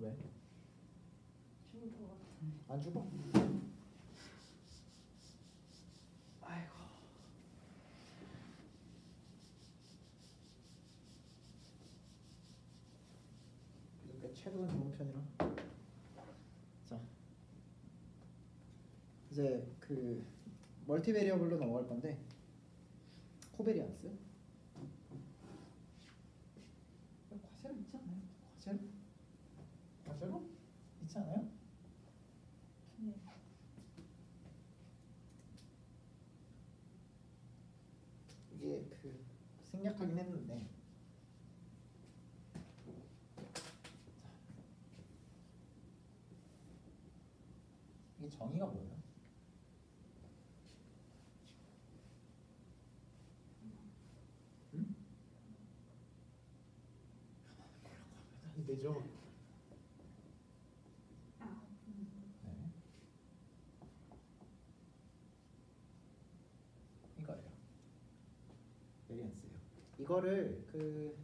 왜? 죽을 것 같아. 안 죽어? 아이고. 꽤 최근은 좋은 편이라. 자, 이제 그 멀티베리어블로 넘어갈 건데 코베리언스. 과제로 있지 않아요? 과제로 있지 않아요? 네. 이게 그 생략하긴 했는데. 이게 정의가 뭐예요? 응? 아니 되죠. 네. 이거예요. 베리언스예요. 이거를 그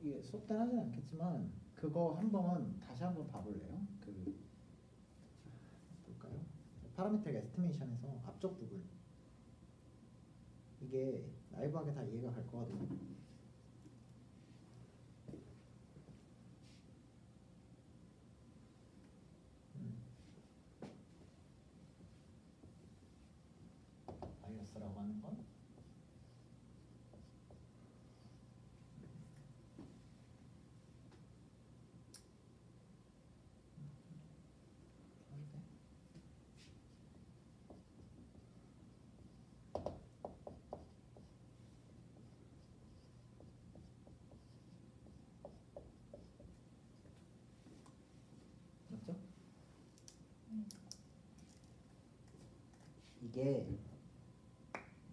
이게 수업 때는 하진 않겠지만 그거 한번 다시 한번 봐볼래요? 그 볼까요? 파라메트릭 에스티메이션에서 앞쪽 부분 이게 라이브하게 다 이해가 갈 거거든요. 바이어스라고 하는 건 맞죠? 이게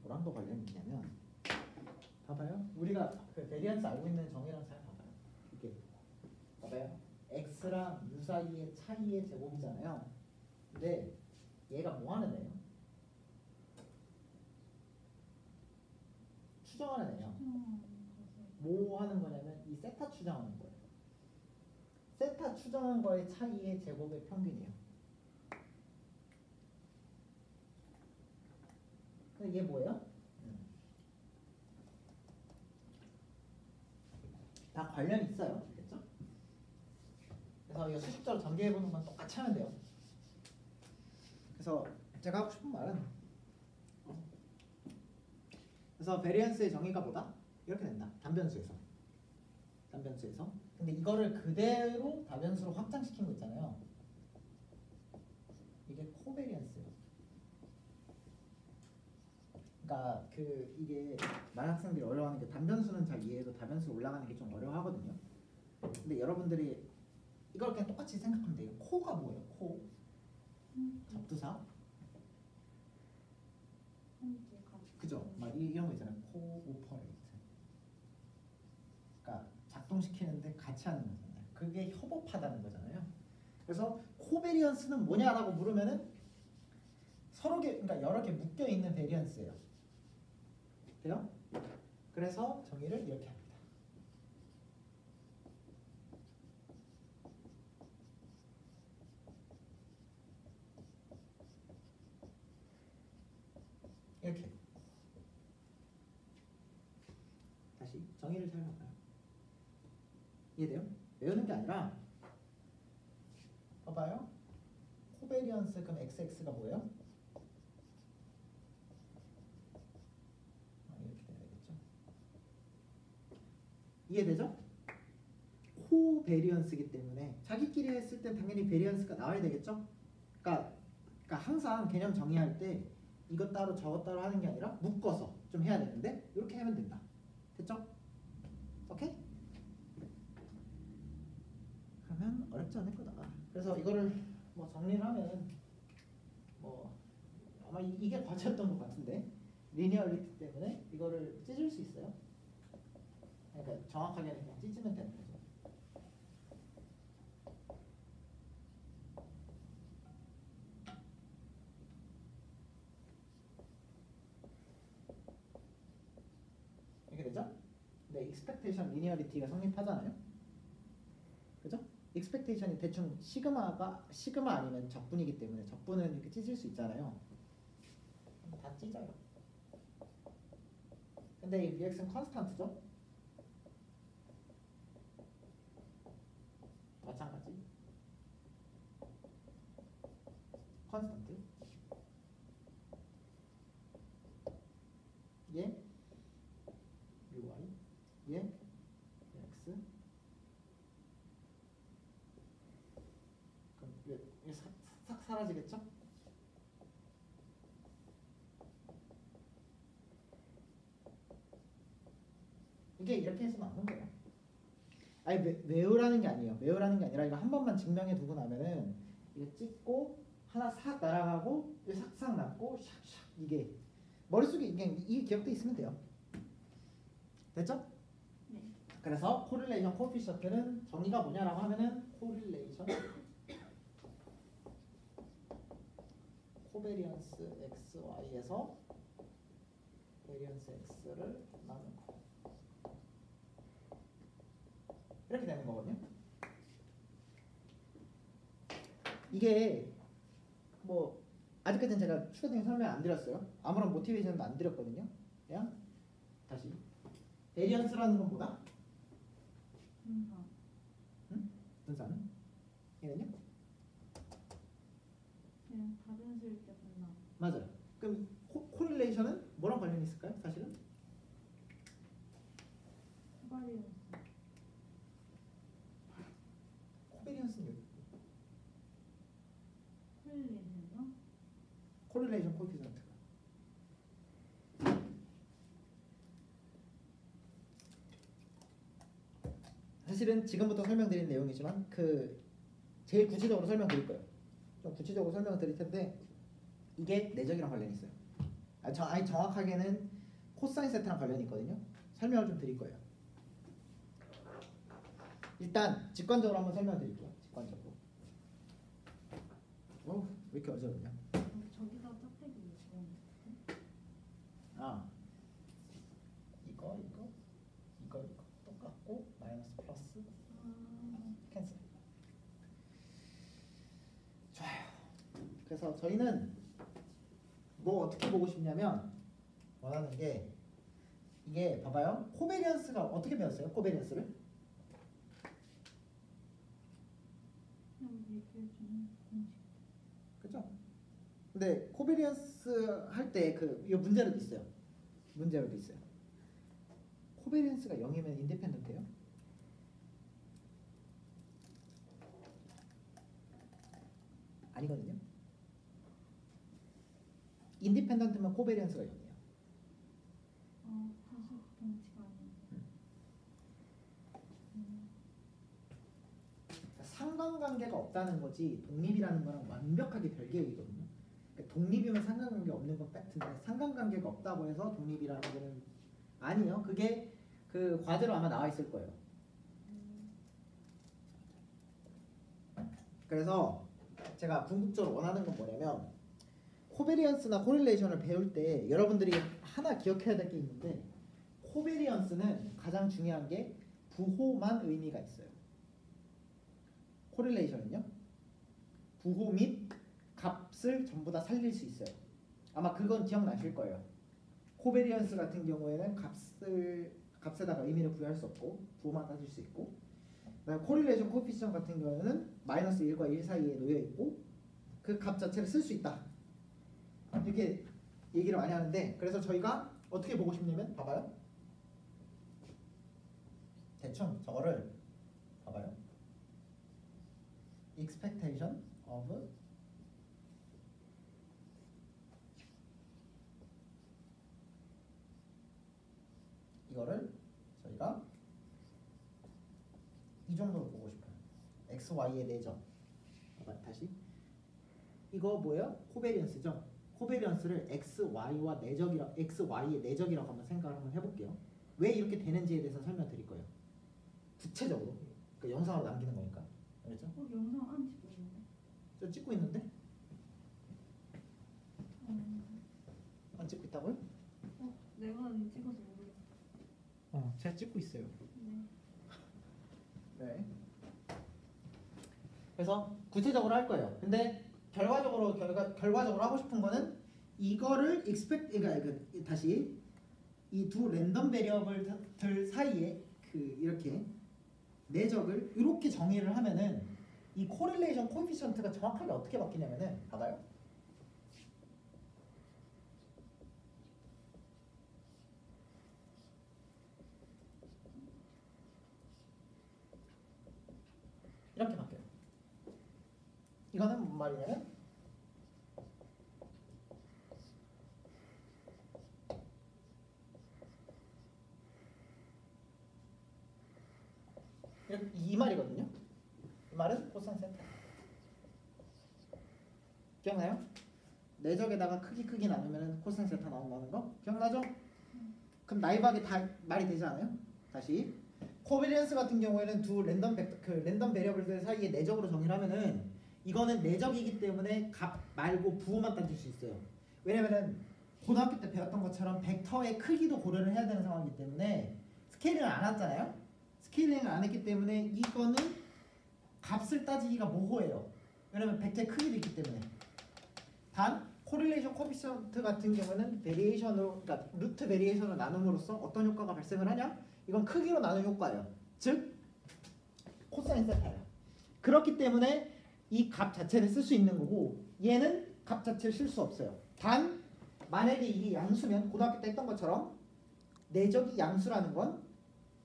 뭐랑 더 관련이 있냐면 봐봐요. 우리가 그 베리언스 알고 있는 정의랑 잘 봐봐요. 이게 봐봐요. x랑 u 사이의 차이의 제곱이잖아요. 근데 얘가 뭐 하는 애요? 추정하는 애요. 뭐 하는 거냐면 이 세타 추정하는 거예요. 세타 추정한 거의 차이의 제곱의 평균이에요. 근데 얘 뭐예요? 다 관련이 있어요. 알겠죠? 그래서 이거 수식적으로 전개해보는 건 똑같이 하면 돼요. 그래서 제가 하고 싶은 말은 그래서 베리언스의 정의가 뭐다? 이렇게 된다. 단변수에서. 근데 이거를 그대로 다변수로 확장시킨 거 있잖아요. 이게 코베리언스예요. 그러니까 그 이게 많은 학생들이 어려워하는 게 단변수는 잘 이해해도 다변수로 올라가는 게 좀 어려워하거든요. 근데 여러분들이 이걸 그냥 똑같이 생각하면 돼요. 코가 뭐예요? 코? 접두사? 그죠? 막 이런 거 있잖아요. 코오퍼레이트. 그러니까 작동시키는데 같이 하는 거잖아요. 그게 협업하다는 거잖아요. 그래서 코베리언스는 뭐냐라고 물으면은 서로 그러니까 여러 개 묶여 있는 베리언스예요. 돼요? 그래서 정의를 이렇게 합니다. 이렇게. 다시 정의를 잘 봐봐요. 이해돼요? 외우는 게 아니라 봐봐요. 코베리언스 그럼 xx가 뭐예요? 이렇게 돼야 되겠죠? 이해되죠? 코베리언스이기 때문에 자기끼리 했을 땐 당연히 베리언스가 나와야 되겠죠? 그러니까 항상 개념 정의할 때 이것 따로 저것 따로 하는 게 아니라 묶어서 좀 해야 되는데 이렇게 하면 된다. 됐죠? 오케이? 그러면 어렵지 않을 거다. 그래서 이거를 뭐 정리를 하면 뭐 아마 이게 과제였던 것 같은데 리니어리티 때문에 이거를 찢을 수 있어요. 그러니까 정확하게는 그냥 찢으면 되는 거죠. 이렇게 되죠? 네, 익스펙테이션 리니어리티가 성립하잖아요. 그죠? expectation이 대충 시그마 아니면 적분이기 때문에 적분은 이렇게 찢을 수 있잖아요. 다 찢어요. 근데 이 Vx는 컨스탄트죠? 마찬가지. 컨스탄트. 얘 ui 얘 x. 그럼 이게 싹 사라지겠죠? 이게 이렇게 해서 나오는 거예요. 아니 외우라는 게 아니에요. 외우라는 게 아니라 이거 한 번만 증명해 두고 나면은 이거 찍고 하나 싹 날아가고 이게 싹싹 남고 샥샥 이게 머릿속에 이게 기억돼 있으면 돼요. 됐죠? 네. 그래서 코릴레이션 코피셔트는 정의가 뭐냐라고 하면은 코릴레이션 코베리언스 xy에서 베리언스 x를 나눈 거 이렇게 되는 거거든요. 이게 뭐 아직까지는 제가 추가적인 설명 안 드렸어요. 아무런 모티베이션도 안 드렸거든요. 그냥 다시 베리언스라는 건 뭐다? 분산. 응? 분산. 얘는요? 그냥 다른 수일 때 분산. 맞아요. 그럼 코릴레이션은 뭐랑 관련이 있을까요? 사실은? 코바리언스. 코베리언스는 여기. 코릴레이션이요? 코릴레이션 코에피션트가. 사실은 지금부터 설명드린 내용이지만 그 제일 구체적으로 설명드릴 거예요. 좀 구체적으로 설명드릴 텐데 이게 내적이랑 관련이 있어요. 아니 정확하게는 코사인 세트랑 관련이 있거든요. 설명을 좀 드릴 거예요. 일단 직관적으로 한번 설명드릴게요. 직관적으로. 왜 이렇게 어지럽냐? 저기다 짝대기 있고. 아 이거 똑같고 마이너스 플러스 캔슬. 좋아요. 그래서 저희는 뭐 어떻게 보고 싶냐면 원하는 게 이게 봐봐요. 코베리언스가 어떻게 배웠어요? 코베리언스를? 여기 얘기해주는 공식. 그죠? 근데 코베리언스 할 때 그 이 문제로도 있어요. 문제로도 있어요. 코베리언스가 0이면 인디펜던트예요? 아니거든요. 인디펜던트면 코베리언스가 0이에요. 다수 동치가 아닌. 상관관계가 없다는 거지 독립이라는 거랑 완벽하게 별개 얘기거든요. 그러니까 독립이면 상관관계 없는 건 팩트인데 상관관계가 없다고 해서 독립이라는 거는 아니에요. 그게 그 과제로 아마 나와 있을 거예요. 그래서 제가 궁극적으로 원하는 건 뭐냐면 코베리언스나 코릴레이션을 배울 때 여러분들이 하나 기억해야 될 게 있는데 코베리언스는 가장 중요한 게 부호만 의미가 있어요. 코릴레이션은요? 부호 및 값을 전부 다 살릴 수 있어요. 아마 그건 기억나실 거예요. 코베리언스 같은 경우에는 값에다가 의미를 부여할 수 없고 부호만 따질 수 있고, 그다음에 코릴레이션 코에피시언트 같은 경우에는 마이너스 1과 1 사이에 놓여 있고 그 값 자체를 쓸 수 있다. 이렇게 얘기를 많이 하는데 그래서 저희가 어떻게 보고 싶냐면 봐봐요. 대충 저거를 봐봐요. expectation of 이거를 저희가 이 정도로 보고 싶어요. x, y의 내적. 다시 이거 뭐예요? 코베리언스죠. 코베리언스를 x, y와 내적이라 x, y의 내적이라고 한번 생각을 한번 해볼게요. 왜 이렇게 되는지에 대해서 설명드릴 거예요. 구체적으로. 그 영상으로 남기는 거니까. 알겠죠? 영상 안 찍고 있는데? 저 찍고 있는데? 안 찍고 있다고요? 내가 찍어서 모르겠어. 제가 찍고 있어요. 네. 네. 그래서 구체적으로 할 거예요. 근데 결과적으로 하고 싶은 거는 이거를 그러니까 다시 이 두 랜덤 베리어블들 사이에 이렇게 내적을 이렇게 정의를 하면은 이 코릴레이션 코에피션트가 정확하게 어떻게 바뀌냐면은 봐봐요. 이렇게 바뀌어요. 이거는 뭔 말이냐면 이 말이거든요. 이 말은 코사인 세타. 기억나요? 내적에다가 크기 나누면 코사인 세타 나온다는 거 기억나죠? 그럼 나이박이 다 말이 되지 않아요? 다시 코비리언스 같은 경우에는 두 랜덤 베리어블들 사이에 내적으로 정의를 하면은 이거는 내적이기 때문에 값 말고 부호만 따질 수 있어요. 왜냐면은 고등학교 때 배웠던 것처럼 벡터의 크기도 고려를 해야 되는 상황이기 때문에 스케일링을 안 했잖아요. 스케일링을 안 했기 때문에 이거는 값을 따지기가 모호해요. 왜냐면 벡터의 크기도 있기 때문에. 단 코릴레이션 코피션트 같은 경우는 베리에이션으로, 그러니까 루트 베리에이션을 나눔으로써 어떤 효과가 발생을 하냐? 이건 크기로 나눈 효과예요. 즉 코사인 세타예요. 그렇기 때문에 이 값 자체를 쓸 수 있는 거고 얘는 값 자체를 쓸 수 없어요. 단 만약에 이게 양수면 고등학교 때 했던 것처럼 내적이 양수라는 건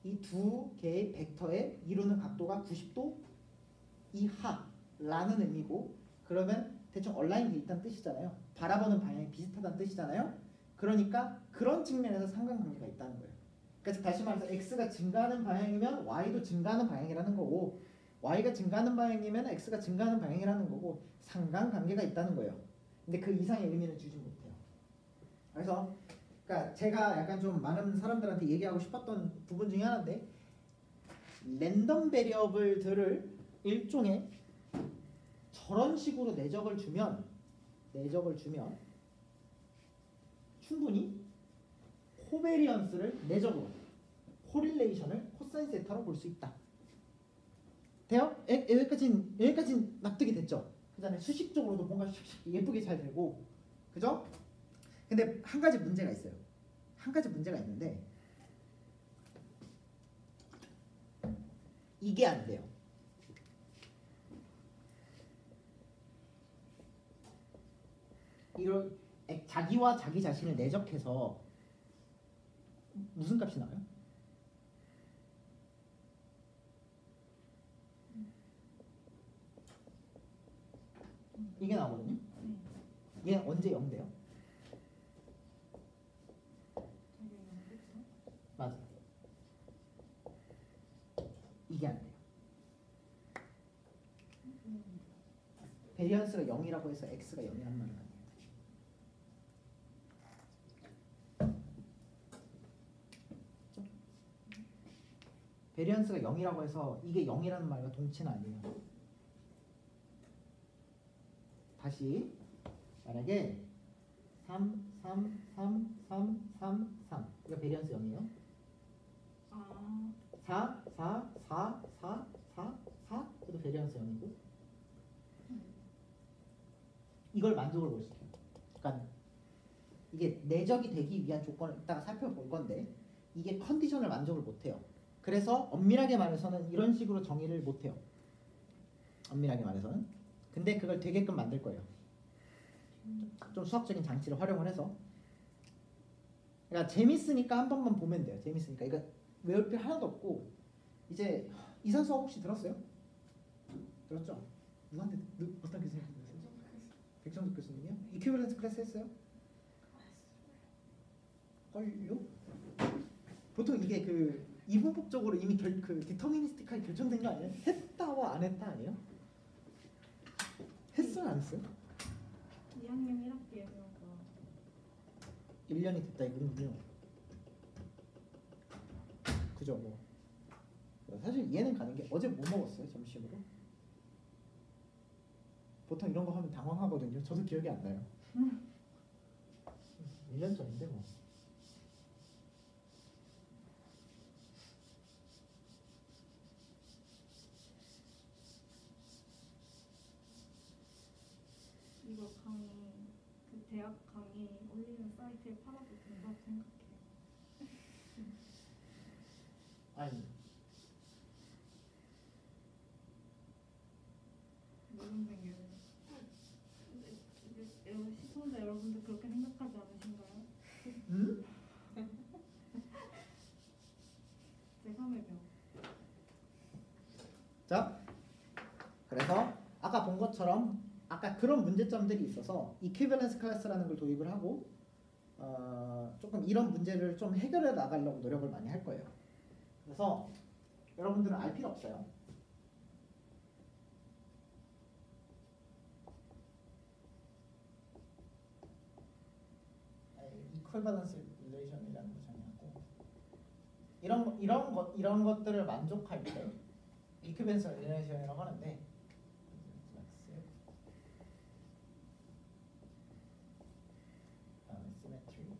이 두 개의 벡터의 이루는 각도가 90도 이하라는 의미고, 그러면 대충 얼라인이 있다는 뜻이잖아요. 바라보는 방향이 비슷하다는 뜻이잖아요. 그러니까 그런 측면에서 상관관계가 있다는 거예요. 그래서 다시 말해서 x가 증가하는 방향이면 y도 증가하는 방향이라는 거고, y가 증가하는 방향이면 x가 증가하는 방향이라는 거고, 상관관계가 있다는 거예요. 근데 그 이상의 의미는 주지 못해요. 그래서 그러니까 제가 약간 좀 많은 사람들한테 얘기하고 싶었던 부분 중에 하나인데, 랜덤 베리어블들을 일종의 저런 식으로 내적을 주면 충분히 코베리언스를 내적으로 코릴레이션을 코사인 세타로 볼 수 있다. 돼요? 여기까지는 납득이 됐죠? 그다음에 수식적으로도 뭔가 예쁘게 잘 되고, 그죠? 근데 한 가지 문제가 있어요. 한 가지 문제가 있는데 이게 안 돼요. 이런 자기와 자기 자신을 내적해서 무슨 값이 나와요? 이게 나오거든요. 얘 언제 0 돼요? 맞아. 이게 안 돼요. 베리언스가 0이라고 해서 x가 0이란 말은 아니에요. 베리언스가 0이라고 해서 이게 0이라는 말과 동치는 아니에요. 다시 만약에 3, 3, 3, 3, 3, 3 이거 베리언스 0이에요. 4, 4, 4, 4, 4, 4 그것도 베리언스 0이고, 이걸 만족을 못 시켜요. 그러니까 이게 내적이 되기 위한 조건을 이따가 살펴볼 건데 이게 컨디션을 만족을 못해요. 그래서 엄밀하게 말해서는 이런 식으로 정의를 못해요. 엄밀하게 말해서는. 근데 그걸 되게끔 만들 거예요. 좀 수학적인 장치를 활용을 해서. 그러니까 재밌으니까 한 번만 보면 돼요. 재밌으니까. 이거 외울 필요 하나도 없고. 이제 이산 수업 혹시 들었어요? 들었죠? 누구한테 어떤 교수님한테 들었어요? 백정숙 교수님이요? 이퀴밸런스 클래스 했어요? 걸요? 보통 이게 그 이분법적으로 이미 디터미니스틱하게 결정된 거 아니에요? 했다와 안 했다 아니에요? 했어요 안 했어요? 2학년 1학기에서 1년이 됐다 이거군요. 그죠 뭐. 사실 이해는 가는 게 어제 뭐 먹었어요 점심으로? 보통 이런 거 하면 당황하거든요. 저도 기억이 안 나요. 1년 전인데 뭐. 대학 강의 올리는 사이트에 팔아도 된다고 생각해요. 아니 모범생이에요. 시청자 여러분들 그렇게 생각하지 않으신가요? 음? 제3의 벽. 자, 그래서 아까 본 것처럼 아까 그런 문제점들이 있어서 이퀴밸런스 클래스라는 걸 도입을 하고 조금 이런 문제를 좀 해결해 나가려고 노력을 많이 할 거예요. 그래서 여러분들은 알 필요 없어요. 이퀄밸런스 릴레이션이라는 거 정의하고 이런 것들을 만족할 때 이퀴밸런스 릴레이션이라고 하는데 다음에 시메트리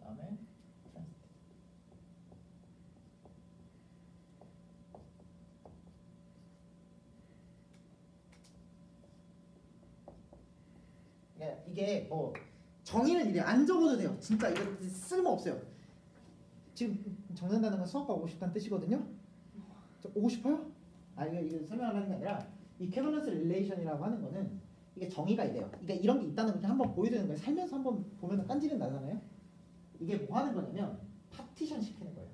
다음에 트랜스티브 이게 뭐 정의는 이래 안 적어도 돼요. 진짜 이거 쓸모 없어요. 지금 적는다는 건 수학과 오고 싶다는 뜻이거든요. 오고 싶어요? 이게 설명하는 게 아니라 이퀴밸런스 릴레이션이라고 하는 거는 이게 정의가 이래요. 그러니까 이런 게 있다는 걸 한번 보여주는 거예요. 살면서 한번 보면 딴지는 나잖아요. 이게 뭐 하는 거냐면 파티션 시키는 거예요.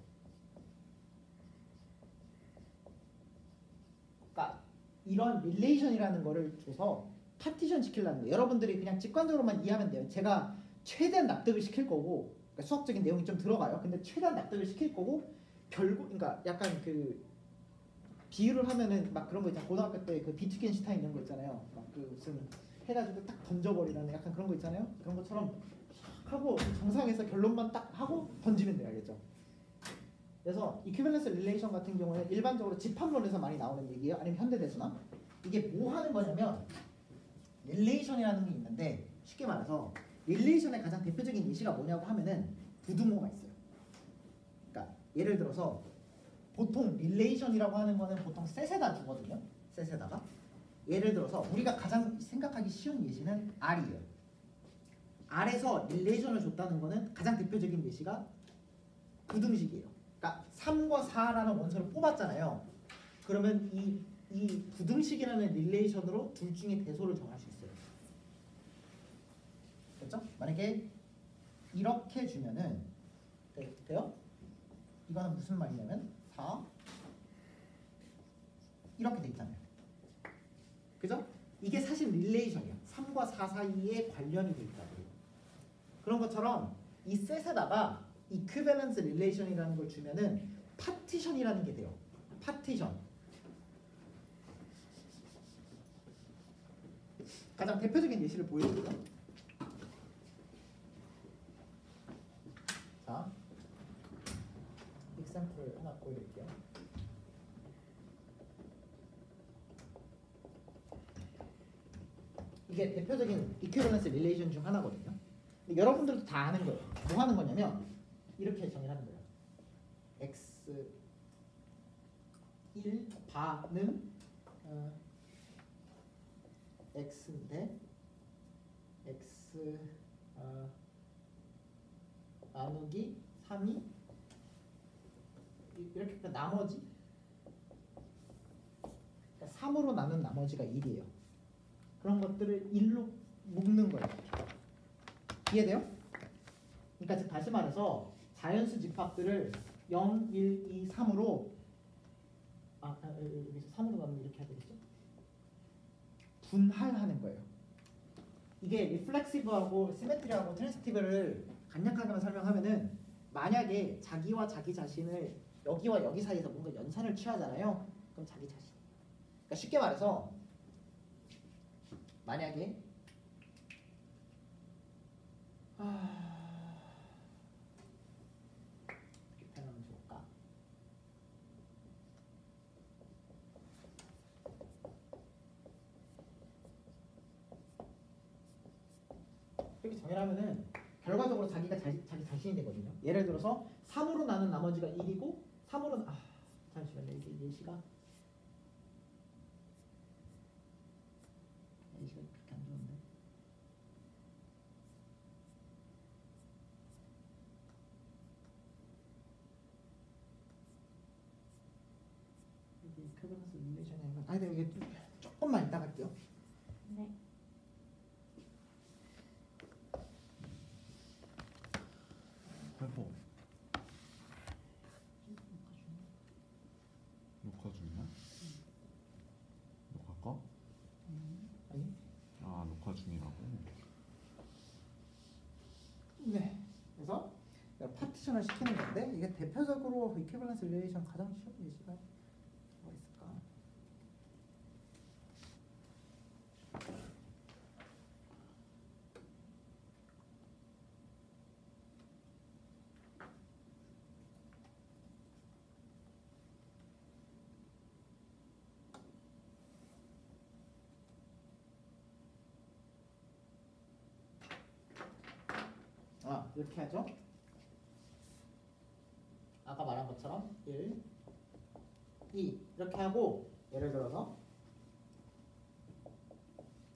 그러니까 이런 릴레이션이라는 거를 줘서 파티션 시키려는 거예요. 여러분들이 그냥 직관적으로만 이해하면 돼요. 제가 최대한 납득을 시킬 거고 그러니까 수학적인 내용이 좀 들어가요. 근데 최대한 납득을 시킬 거고 결국 그러니까 약간 그 비유를 하면은 막 그런 거 있잖아요. 고등학교 때 그 비트겐슈타인 이런 거 있잖아요. 막 그 무슨 해가지고 딱 던져버리라는 약간 그런 거 있잖아요. 그런 것처럼 하고 정상에서 결론만 딱 하고 던지면 돼요. 알겠죠? 그래서 이퀴밸런스 릴레이션 같은 경우는 일반적으로 집합론에서 많이 나오는 얘기예요. 아니면 현대대수나 이게 뭐 하는 거냐면 릴레이션이라는 게 있는데 쉽게 말해서 릴레이션의 가장 대표적인 예시가 뭐냐고 하면은 부등호가 있어요. 그러니까 예를 들어서 보통 릴레이션이라고 하는 거는 보통 셋에다 주거든요. 셋에다가 예를 들어서 우리가 가장 생각하기 쉬운 예시는 R이에요. R에서 릴레이션을 줬다는 거는 가장 대표적인 예시가 부등식이에요. 그러니까 3과 4라는 원소를 뽑았잖아요. 그러면 이 부등식이라는 릴레이션으로 둘 중에 대소를 정할 수 있어요. 됐죠? 만약에 이렇게 주면은 돼요? 이거는 무슨 말이냐면 4 이렇게 돼 있잖아요. 그죠? 이게 사실 릴레이션이야. 3과 4 사이에 관련이 돼 있다고. 그런 것처럼 이 셋에다가 이퀴밸런스 릴레이션이라는 걸 주면은 파티션이라는 게 돼요. 파티션. 가장 대표적인 예시를 보여드릴게요. 자, example를 하나 보여드릴게요. 이게 대표적인 이퀴밸런스 릴레이션 중 하나거든요. 근데 여러분들도 다 아는 거예요. 뭐 하는 거냐면 이렇게 정의하는 거예요. x 1 바는 x인데 x 나누기 3이 이렇게 나머지 3으로 나눈 나머지가 1이에요. 그런 것들을 1로 묶는 거예요. 이해돼요? 그러니까 즉 다시 말해서 자연수 집합들을 0, 1, 2, 3으로 여기서 3으로 나누면 이렇게 해야 되겠죠? 분할하는 거예요. 이게 리플렉시브하고 시메트리하고 트랜스티브를 간략하게만 설명하면은 만약에 자기와 자기 자신을 여기와 여기 사이에서 뭔가 연산을 취하잖아요. 그럼 자기 자신. 그러니까 쉽게 말해서 만약에 어떻게 표현하면 좋을까? 이렇게 정의하면은 결과적으로 자기가 자기 자신이 되거든요. 예를 들어서 3으로 나눈 나머지가 1이고 3으로 잠시만요. 이게 예시가 이퀴밸런스 릴레이션이 아니라 이게 조금만 이따 갈게요. 네. 회복. 녹화 중이야? 녹화 꺼? 아니? 아 녹화 중이라고? 네. 그래서 파티션을 시키는 건데 이게 대표적으로 이퀴밸런스 릴레이션 가장 쉬운 예시가 뭐가 있을까? 이렇게 하죠. 아까 말한 것처럼 1, 2 이렇게 하고 예를 들어서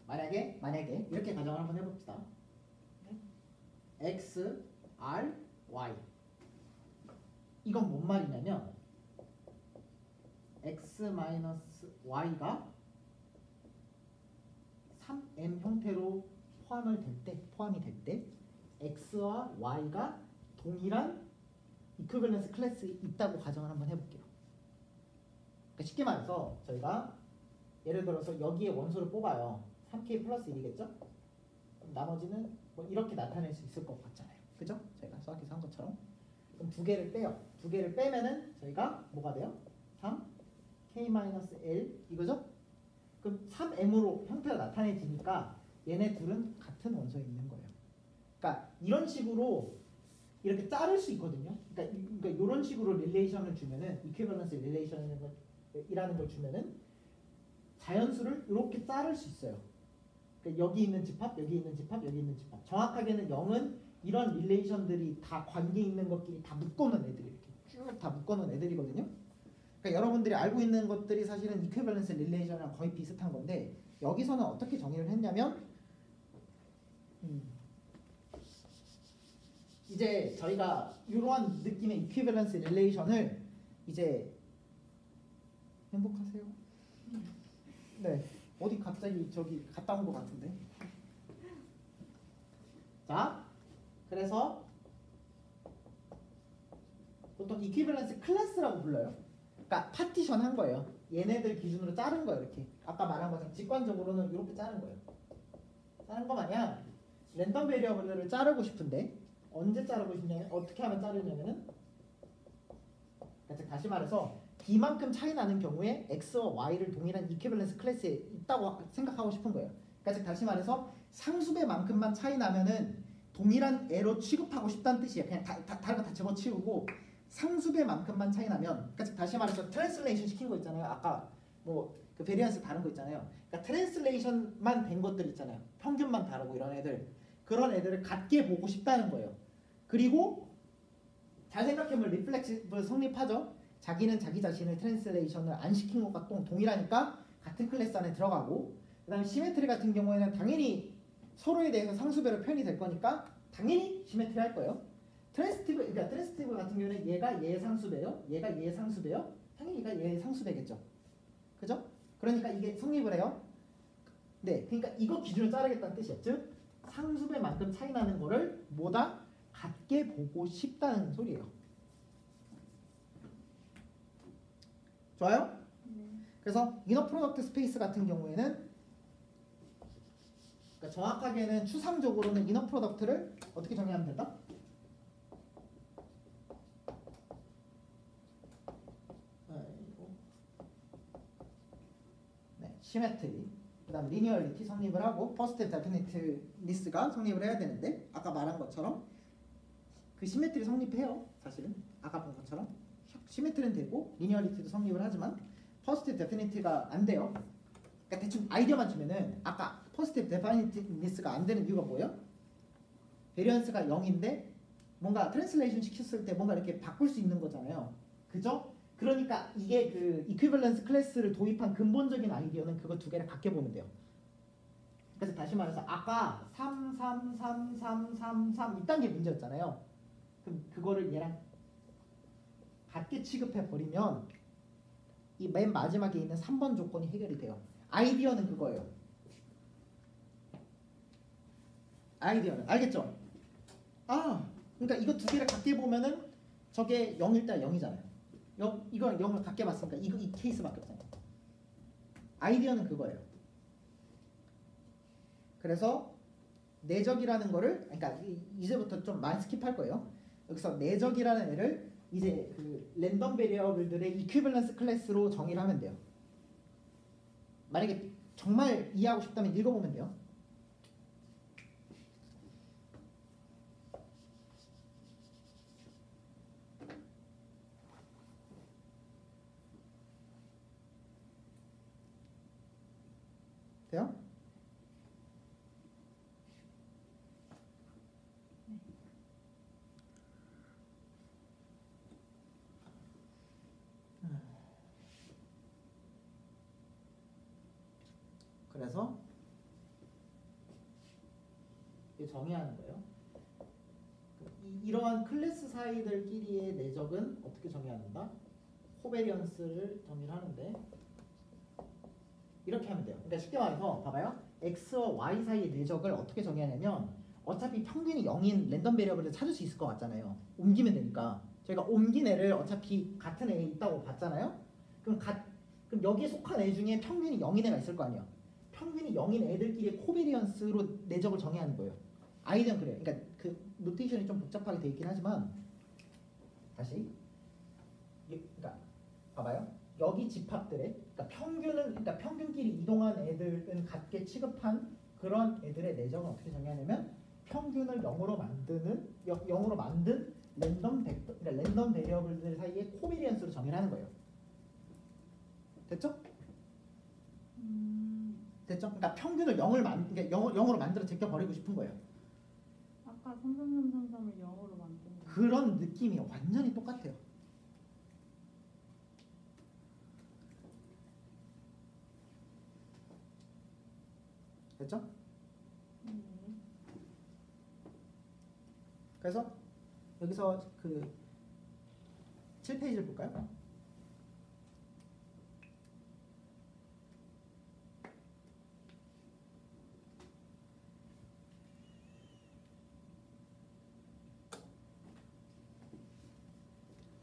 만약에 이렇게 가정을 한번 해봅시다. x, r, y 이건 뭔 말이냐면 x-y가 3m 형태로 포함이 될 때 x와 y가 동일한 이퀴밸런스 클래스에 있다고 가정을 한번 해볼게요. 그러니까 쉽게 말해서 저희가 예를 들어서 여기에 원소를 뽑아요. 3k 플러스 1이겠죠? 그럼 나머지는 뭐 이렇게 나타낼 수 있을 것 같잖아요. 그죠? 저희가 수학에서 한 것처럼. 그럼 두 개를 빼요. 두 개를 빼면은 저희가 뭐가 돼요? 3k-l 이거죠? 그럼 3m으로 형태가 나타내지니까 얘네 둘은 같은 원소에 있는 거예요. 그러니까 이런 식으로 이렇게 자를 수 있거든요. 그러니까 이런 식으로 릴레이션을 주면은 이퀴밸런스 릴레이션이라는 걸 주면은 자연수를 이렇게 자를 수 있어요. 그러니까 여기 있는 집합, 여기 있는 집합, 여기 있는 집합. 정확하게는 0은 이런 릴레이션들이 다 관계 있는 것끼리 다 묶어놓은 애들이 이렇게 쭉 다 묶어놓은 애들이거든요. 그러니까 여러분들이 알고 있는 것들이 사실은 이퀴밸런스 릴레이션이랑 거의 비슷한 건데 여기서는 어떻게 정의를 했냐면 이제 저희가 이러한 느낌의 이퀴밸런스 릴레이션을 이제 행복하세요? 네. 어디 갑자기 저기 갔다 온 것 같은데. 자, 그래서 보통 이퀴밸런스 클래스라고 불러요. 그러니까 파티션 한 거예요. 얘네들 기준으로 자른 거예요. 이렇게 아까 말한 것처럼 직관적으로는 이렇게 자른 거예요. 자른 거 마냥 랜덤 베리어블을 자르고 싶은데 언제 자르고 싶냐면 어떻게 하면 자르냐면은 그러니까 다시 말해서 B만큼 차이 나는 경우에 X와 Y를 동일한 이퀴밸런스 클래스에 있다고 생각하고 싶은 거예요. 그러니까 다시 말해서 상수배만큼만 차이 나면은 동일한 애로 취급하고 싶다는 뜻이에요. 그냥 다른 거 다 집어치우고 상수배만큼만 차이 나면 그러니까 다시 말해서 트랜슬레이션 시킨 거 있잖아요. 아까 뭐 그 베리언스 다른 거 있잖아요. 그러니까 트랜슬레이션만 된 것들 있잖아요. 평균만 다르고 이런 애들 그런 애들을 같게 보고 싶다는 거예요. 그리고 잘 생각해보면 리플렉시브 성립하죠. 자기는 자기 자신을 트랜슬레이션을 안 시킨 것과 동일하니까 같은 클래스 안에 들어가고 그 다음에 시메트리 같은 경우에는 당연히 서로에 대해서 상수배로 표현이 될 거니까 당연히 시메트리 할 거예요. 트랜스티브 같은 경우는 얘가 얘의 상수배요. 얘가 얘의 상수배요. 당연히 얘가 얘의 상수배겠죠. 그죠? 그러니까 이게 성립을 해요. 네, 그러니까 이거 기준을 자르겠다는 뜻이에요. 즉 상수배만큼 차이 나는 거를 뭐다? 같게 보고 싶다는 소리예요. 좋아요? 그래서 이너 프로덕트 스페이스 같은 경우에는 그러니까 정확하게는 추상적으로는 이너 프로덕트를 어떻게 정의하면 된다? 네, 시메트리 그 다음 리니어리티 성립을 하고 퍼스트 데피니트니스가 성립을 해야 되는데 아까 말한 것처럼 그 시메트리 성립해요. 사실은 아까 본 것처럼 시메트리는 되고 리니어리티도 성립을 하지만 퍼스트 데피니트가 안 돼요. 그러니까 대충 아이디어만 주면은 아까 퍼스트 데피니트니스가 안 되는 이유가 뭐예요? 베리언스가 0인데 뭔가 트랜슬레이션 시켰을 때 뭔가 이렇게 바꿀 수 있는 거잖아요. 그죠? 그러니까 이게 그 이퀴밸런스 클래스를 도입한 근본적인 아이디어는 그거 두 개를 같게 보면 돼요. 그래서 다시 말해서 아까 3, 3, 3, 3, 3, 3 이딴 게 문제였잖아요. 그럼 그거를 얘랑 같게 취급해 버리면 이 맨 마지막에 있는 3번 조건이 해결이 돼요. 아이디어는 그거예요. 아이디어는 알겠죠? 아, 그러니까 이거 두 개를 같게 보면은 저게 0일 때 0이잖아요. 이걸 0을 같게 봤으니까 이 케이스밖에 없잖아요. 아이디어는 그거예요. 그래서 내적이라는 거를 그러니까 이제부터 좀 많이 스킵할 거예요. 여기서 내적이라는 애를 이제 그 랜덤 베리어블들의 이퀴밸런스 클래스로 정의를 하면 돼요. 만약에 정말 이해하고 싶다면 읽어보면 돼요. 돼요? 그래서 이게 정의하는 거예요. 이러한 클래스 사이들끼리의 내적은 어떻게 정의하는가? 코베리언스를 정의를 하는데 이렇게 하면 돼요. 그러니까 쉽게 말해서 봐봐요. x와 y 사이의 내적을 어떻게 정의하냐면 어차피 평균이 0인 랜덤 베리어블을 찾을 수 있을 것 같잖아요. 옮기면 되니까. 저희가 옮긴 애를 어차피 같은 애에 있다고 봤잖아요. 그럼 여기에 속한 애 중에 평균이 0인 애가 있을 거 아니에요. 평균이 0인 애들끼리 코베리언스로 내적을 정의하는 거예요. 아이디어는 그래요. 그러니까 그 노테이션이 좀 복잡하게 돼 있긴 하지만 다시 그러니까 봐봐요. 여기 집합들의 그러니까 평균끼리 이동한 애들은 같게 취급한 그런 애들의 내적은 어떻게 정의하냐면 평균을 0으로 만든 랜덤 벡터, 그러니까 랜덤 베리어블들 사이의 코베리언스로 정의를 하는 거예요. 됐죠? 됐죠? 그러니까 평균을 0으로 만들어 제껴 버리고 싶은 거예요. 아까 33333을 0으로 만든 거. 그런 느낌이 완전히 똑같아요. 됐죠? 그래서 여기서 그 7페이지를 볼까요?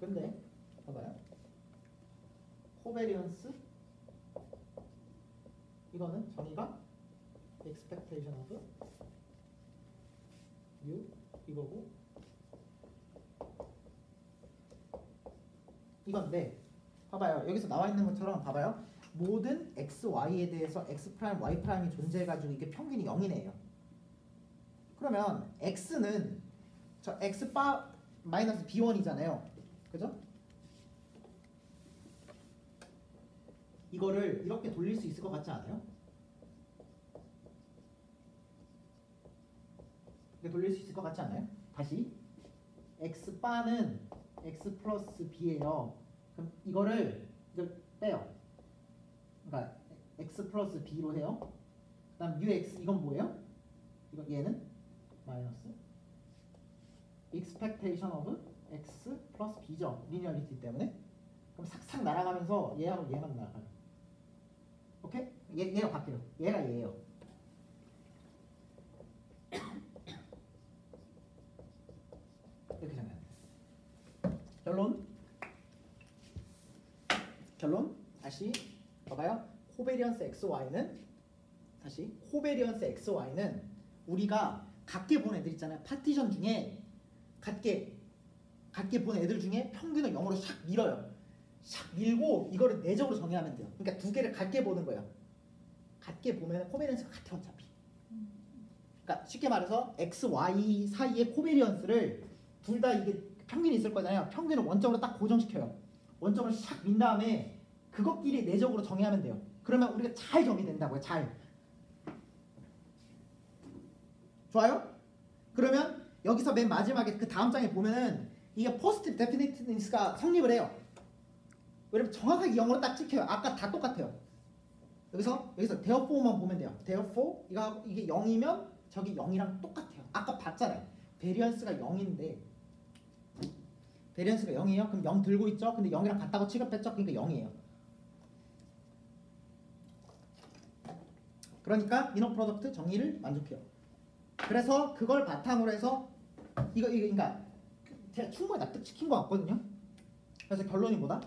근데 봐봐요. 코베리언스 이거는 정의가 expectation of u 이거고 이건데 봐봐요. 여기서 나와 있는 것처럼 봐봐요. 모든 x, y에 대해서 x 프라임, y 프라임이 존재해가지고 이게 평균이 0이네요. 그러면 x는 저 x 바 마이너스 b1이잖아요. 그죠? 이거를 이렇게 돌릴 수 있을 것 같지 않아요? 이렇게 돌릴 수 있을 것 같지 않아요? 다시 x 바는 x 플러스 b예요. 그럼 이거를 빼요. 그러니까 x 플러스 b로 해요. 그다음 ux 이건 뭐예요? 이거 얘는 마이너스 expectation of x 플러스 b죠. 리니어리티 때문에. 그럼 싹싹 날아가면서 얘하고 얘만 날아가요. 오케이? 얘가 바뀌어요. 얘가 얘예요. 이렇게 정해야 돼요. 결론 다시 봐봐요. 코베리언스 XY는 다시 코베리언스 XY는 우리가 같게 본 애들 있잖아요. 파티션 중에 같게 본 애들 중에 평균을 0으로 샥 밀어요. 샥 밀고 이거를 내적으로 정의하면 돼요. 그러니까 두 개를 같게 보는 거예요. 같게 보면 코베리언스가 같아 어차피. 그러니까 쉽게 말해서 X, Y 사이의 코베리언스를 둘 다 이게 평균이 있을 거잖아요. 평균을 원점으로 딱 고정시켜요. 원점을 샥 민 다음에 그것끼리 내적으로 정의하면 돼요. 그러면 우리가 잘 정의된다고요. 잘. 좋아요? 그러면 여기서 맨 마지막에 그 다음 장에 보면은 이게 포스티브 데피니트니스가 성립을 해요. 왜냐면 정확하게 0으로 딱 찍혀요. 아까 다 똑같아요. 여기서 therefore만 보면 돼요. therefore 이게 0이면 저기 0이랑 똑같아요. 아까 봤잖아요. 베리언스가 0인데 베리언스가 0이에요. 그럼 0 들고 있죠. 근데 0이랑 같다고 취급했죠. 그러니까 0이에요. 그러니까 이너 프로덕트 정의를 만족해요. 그래서 그걸 바탕으로 해서 이거 그러니까 제가 충분히 납득시킨 것 같거든요. 그래서 결론이 뭐다?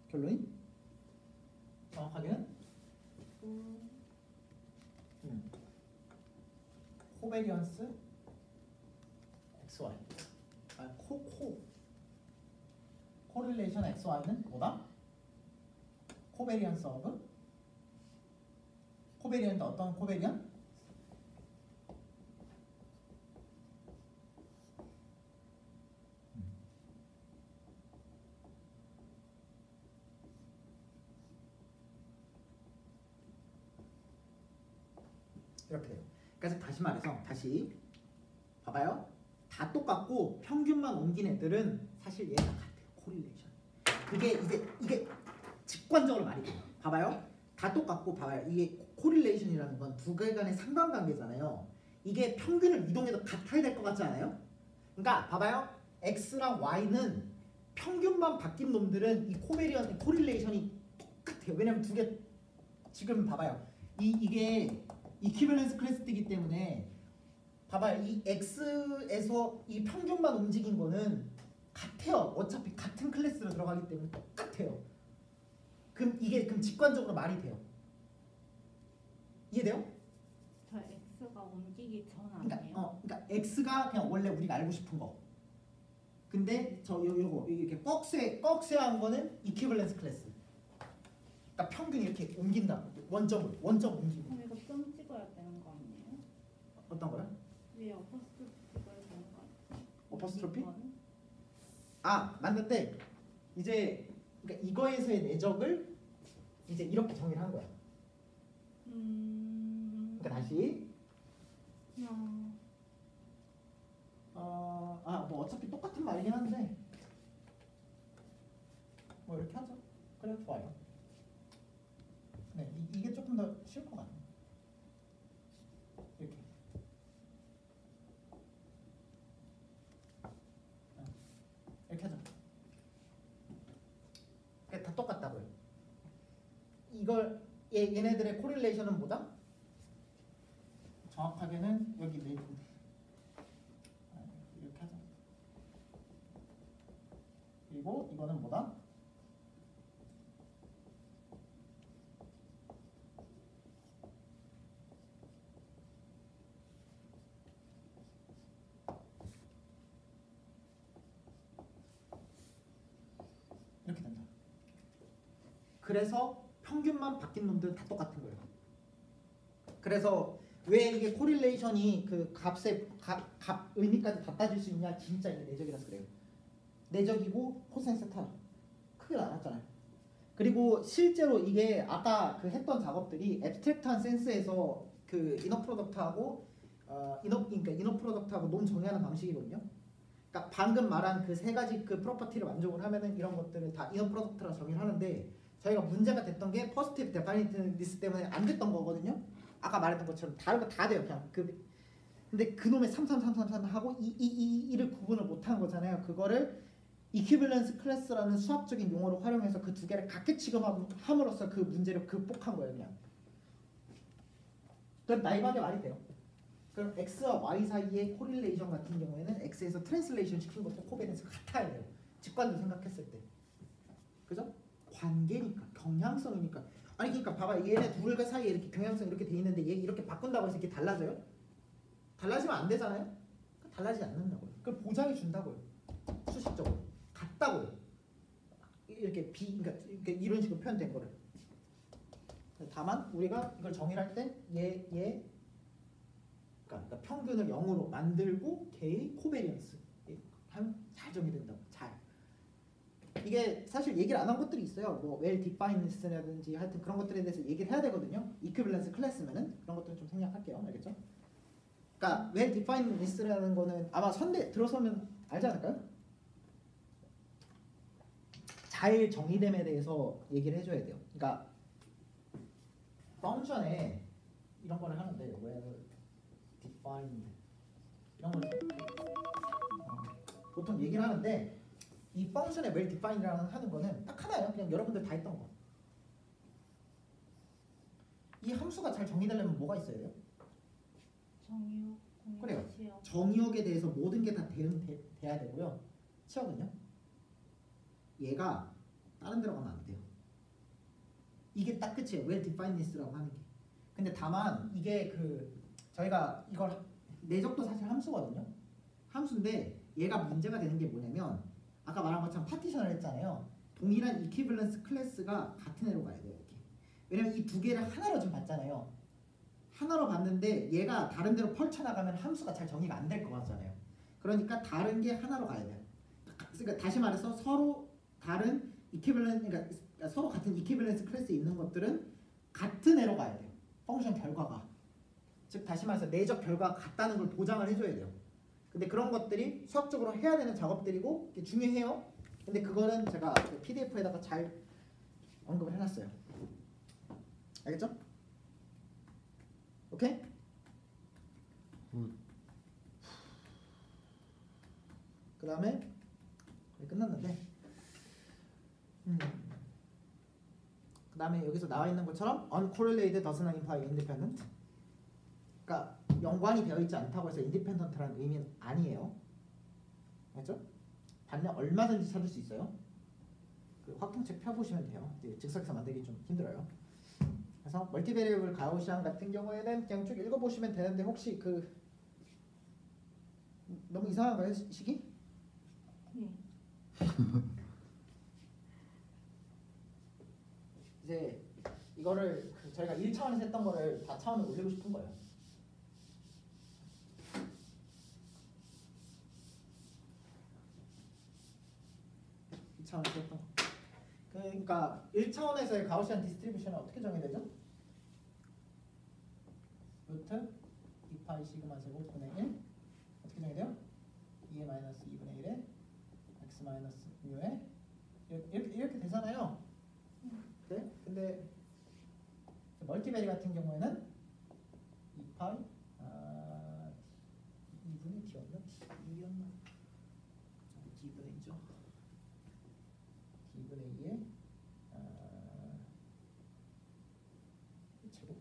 결론이 정확하게는 코베리언스 XY 코릴레이션 XY는 뭐다? 코베리언스 오브 코베리언트 어떤 코베리언? 이렇게 돼요. 그래서 다시 말해서 다시 봐봐요. 다 똑같고 평균만 옮긴 애들은 사실 얘가 같아요. 코릴레이션. 이게 직관적으로 말이 돼요. 봐봐요. 다 똑같고 봐봐요. 이게 코릴레이션이라는 건 두 개 간의 상관관계잖아요. 이게 평균을 이동해도 같아야 될 것 같지 않아요? 그러니까 봐봐요. X랑 Y는 평균만 바뀐 놈들은 이 코릴레이션이 똑같아요. 왜냐면 두 개 지금 봐봐요. 이게 이퀴밸런스 클래스이기 때문에 봐봐요. 이 X에서 이 평균만 움직인 거는 같아요. 어차피 같은 클래스로 들어가기 때문에 똑같아요. 그럼 직관적으로 말이 돼요. 이해돼요? 저 X가 옮기기 전 그러니까, 아니에요? 그러니까 X가 그냥 원래 우리가 알고 싶은 거. 근데 요거 이렇게 꺽쇠한 거는 이퀴밸런스 클래스. 그러니까 평균 이렇게 옮긴다. 원점 옮기고. 그럼 이거 점 찍어야 되는 거 아니에요? 어떤 거요? 위에 어퍼스트로피 찍어야 되는 거 아니에요? 어퍼스트로피? 이거는? 맞는데 이제 그러니까 이거에서의 내적을 이제 이렇게 정의를 한 거야. 그러니까 다시 뭐 어차피 똑같은 말이긴 한데 뭐 이렇게 하죠. 그래 좋아요. 네, 이게 조금 더 쉬울 것 같네요. 이렇게. 이렇게 하죠. 다 똑같다고요. 이걸 얘네들의 코릴레이션은 뭐다? 정확하게는 여기 내인데 이렇게 하자. 그리고 이거는 뭐다? 이렇게 된다. 그래서 평균만 바뀐 놈들은 다 똑같은 거예요. 그래서 왜 이게 코릴레이션이 그 값의 값 의미까지 다 따질 수 있냐? 진짜 이게 내적이라서 그래요. 내적이고 코사인 세타 크게 나눴잖아요. 그리고 실제로 이게 아까 그 했던 작업들이 앱스트랙트한 센스에서 그 이너 프로덕트하고 그러니까 이너 프로덕트하고 놈 정의하는 방식이거든요. 그러니까 방금 말한 그 세 가지 그 프로퍼티를 만족을 하면은 이런 것들을 다 이너 프로덕트라 정의를 하는데 저희가 문제가 됐던 게 퍼스티브 데파니티니스 때문에 안 됐던 거거든요. 아까 말했던 것처럼 다른 거 다 돼요. 그냥 근데 그놈의 3333 하고 이를 구분을 못한 거잖아요. 그거를 이퀴밸런스 클래스라는 수학적인 용어를 활용해서 그 두 개를 같게 취급함으로써 그 문제를 극복한 거예요. 그냥. 그건 나이밖에 말이 돼요. 그럼 X와 Y 사이의 코릴레이션 같은 경우에는 X에서 트랜슬레이션 시킨 것도 코베런스가 같아야 돼요. 직관적으로 생각했을 때. 그죠? 관계니까, 경향성이니까. 아니 그러니까 봐봐. 얘네 둘 사이에 이렇게 경향성 이렇게 돼 있는데 얘 이렇게 바꾼다고 해서 이렇게 달라져요? 달라지면 안 되잖아요? 달라지지 않는다고요. 그걸 보장해 준다고요. 수식적으로. 같다고요. 이렇게 그러니까 이런 식으로 표현된 거를. 다만 우리가 이걸 정의를 할 때 그러니까 평균을 0으로 만들고 걔의 코베리언스 하면 잘 정의된다고. 잘. 이게 사실 얘기를 안 한 것들이 있어요. 뭐 well definedness라든지 하여튼 그런 것들에 대해서 얘기를 해야 되거든요. 이퀴밸런스 클래스면은 그런 것들은 좀 생략할게요. 알겠죠? 그러니까 well definedness라는 거는 아마 선대 들어서면 알지 않을까요? 잘 정의됨에 대해서 얘기를 해줘야 돼요. 그러니까 펑션에 이런 거를 하는데 well defined 이런 걸 보통 얘기를 하는데 이 펑션의 well defined라는 하는 거는 딱 하나예요. 그냥 여러분들 다 했던 거. 이 함수가 잘 정의되려면 뭐가 있어야 돼요? 정의역, 공유, 그래요. 지역. 정의역에 대해서 모든 게 다 돼야 되고요. 치역은요? 얘가 다른 데로 가면 안 돼요. 이게 딱 끝이에요. well definedness라고 하는 게. 근데 다만 이게 저희가 이걸 내적도 사실 함수거든요. 함수인데 얘가 문제가 되는 게 뭐냐면 아까 말한 것처럼 파티션을 했잖아요. 동일한 이퀴밸런스 클래스가 같은 애로 가야 돼요. 이렇게. 왜냐면 이 두 개를 하나로 좀 봤잖아요. 하나로 봤는데 얘가 다른 데로 펼쳐나가면 함수가 잘 정의가 안 될 것 같잖아요. 그러니까 다른 게 하나로 가야 돼요. 그러니까 다시 말해서 서로 다른 그러니까 서로 같은 이퀴밸런스 클래스에 있는 것들은 같은 애로 가야 돼요. 펑션 결과가. 즉 다시 말해서 내적 결과가 같다는 걸 보장을 해줘야 돼요. 근데 그런 것들이 수학적으로 해야 되는 작업들이고 중요해요. 근데 그거는 제가 PDF에다가 잘 언급을 해놨어요. 알겠죠? 오케이? 그 다음에 끝났는데 그 다음에 여기서 나와 있는 것처럼 uncorrelated does not imply independent. 그러니까 연관이 되어 있지 않다고 해서 independent라는 의미는 아니에요. 알죠? 반면 얼마든지 찾을 수 있어요. 그 확통책 펴보시면 돼요. 즉석에서 만들기 좀 힘들어요. 그래서 멀티베리어블 가우시안 같은 경우에는 그냥 쭉 읽어보시면 되는데 혹시 너무 이상한가요? 식이? 네. 이제 이거를 저희가 1차원에서 했던 거를 4차원으로 올리고 싶은 거예요. 했던 거. 그러니까 1차원에서의 가우시안 디스트리뷰션은 어떻게 정의되죠? 루트 2파이 시그마 제곱분의 1 어떻게 정의돼요? 2의 마이너스 2분의 1에 x 마이너스 뮤에 이렇게 되잖아요. 네? 근데 멀티베리 같은 경우에는 2파이 2분의 t였나? t였나? t분의 2죠. t분의 2에 제곱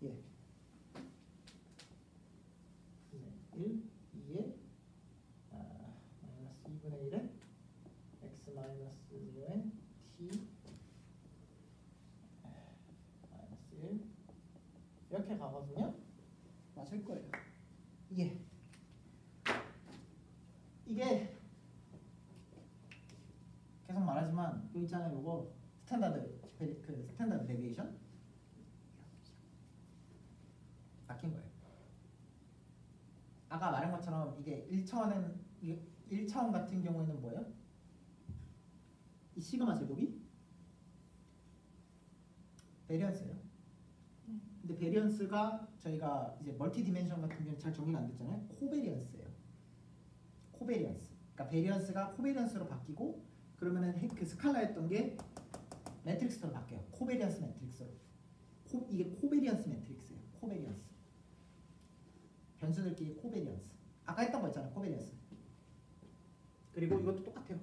예 1 2에 마이너스 2분의 1에 x 마이너스 0에 t 마이너스 1 이렇게 가거든요. 맞을 거예요. 이게 계속 말하지만 여기 있잖아요. 요거 스탠다드 데비에이션 바뀐 거예요. 아까 말한 것처럼 이게 1차원 같은 경우에는 뭐예요? 이 시그마 제곱이 베리언스예요. 근데 베리언스가 저희가 이제 멀티 디멘션 같은 경우는 잘 정리가 안 됐잖아요. 코베리언스예요. 코베리언스. 그러니까 베리언스가 코베리언스로 바뀌고 그러면은 그 스칼라였던 게 매트릭스로 바뀌어요. 코베리언스 매트릭스로. 이게 코베리언스 매트릭스예요. 코베리언스. 변수들끼리 코베리언스. 아까 했던 거 있잖아요. 코베리언스. 그리고 이것도 똑같아요.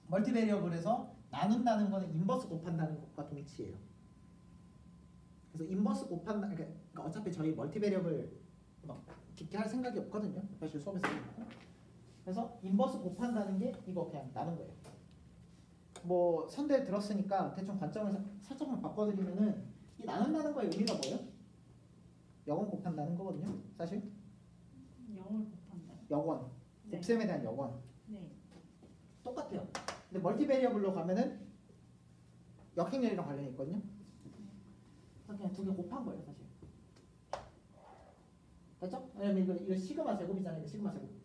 멀티베리어블에서 나눈다는 거는 인버스 곱한다는 것과 동치예요. 그래서 인버스 곱한다. 그러니까 어차피 저희 멀티베리어블 막 깊게 할 생각이 없거든요. 사실 수업에서. 그래서 인버스 곱한다는 게 이거 그냥 나눈 거예요. 뭐 선대 들었으니까 대충 관점을 살짝만 바꿔드리면은 이 나눈다는 거의 의미가 뭐예요? 역원 곱한다는 거거든요. 사실. 영을 곱한다. 역원. 네. 곱셈에 대한 역원. 네. 똑같아요. 근데 멀티베리어블로 가면은 역행렬이랑 관련이 있거든요. 그래서 그냥 두 개 곱한 거예요, 사실. 됐죠? 왜냐면 이거 시그마 제곱이잖아요. 이거 시그마 제곱.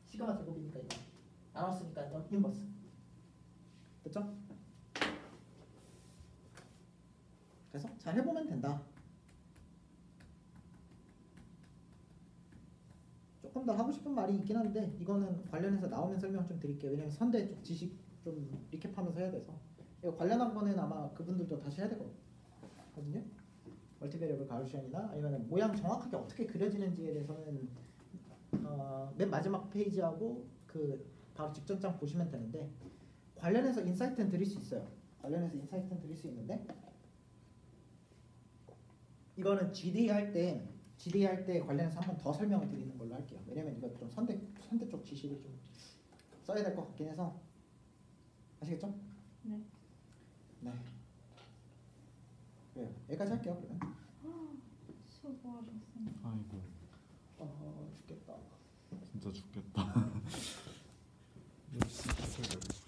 시그마 제곱이니까 이거 나눴으니까 이거 인버스. 됐죠? 그래서 잘 해보면 된다. 조금 더 하고 싶은 말이 있긴 한데 이거는 관련해서 나오면 설명 좀 드릴게요. 왜냐면 선대 쪽 지식 좀 리캡하면서 해야 돼서 이거 관련한 거는 아마 그분들도 다시 해야 되거든요. 멀티베리어블 가우시안이나 아니면 모양 정확하게 어떻게 그려지는지에 대해서는 맨 마지막 페이지하고 그 바로 직전 장 보시면 되는데 관련해서 인사이트는 드릴 수 있어요. 관련해서 인사이트는 드릴 수 있는데 이거는 GD 할 때 관련해서 한 번 더 설명을 드리는 걸로 할게요. 왜냐면 이거 좀 선대 쪽 지식을 좀 써야 될 것 같긴 해서 아시겠죠? 네. 네. 그래요. 여기까지 할게요. 그러면. 수고하셨습니다. 아이고.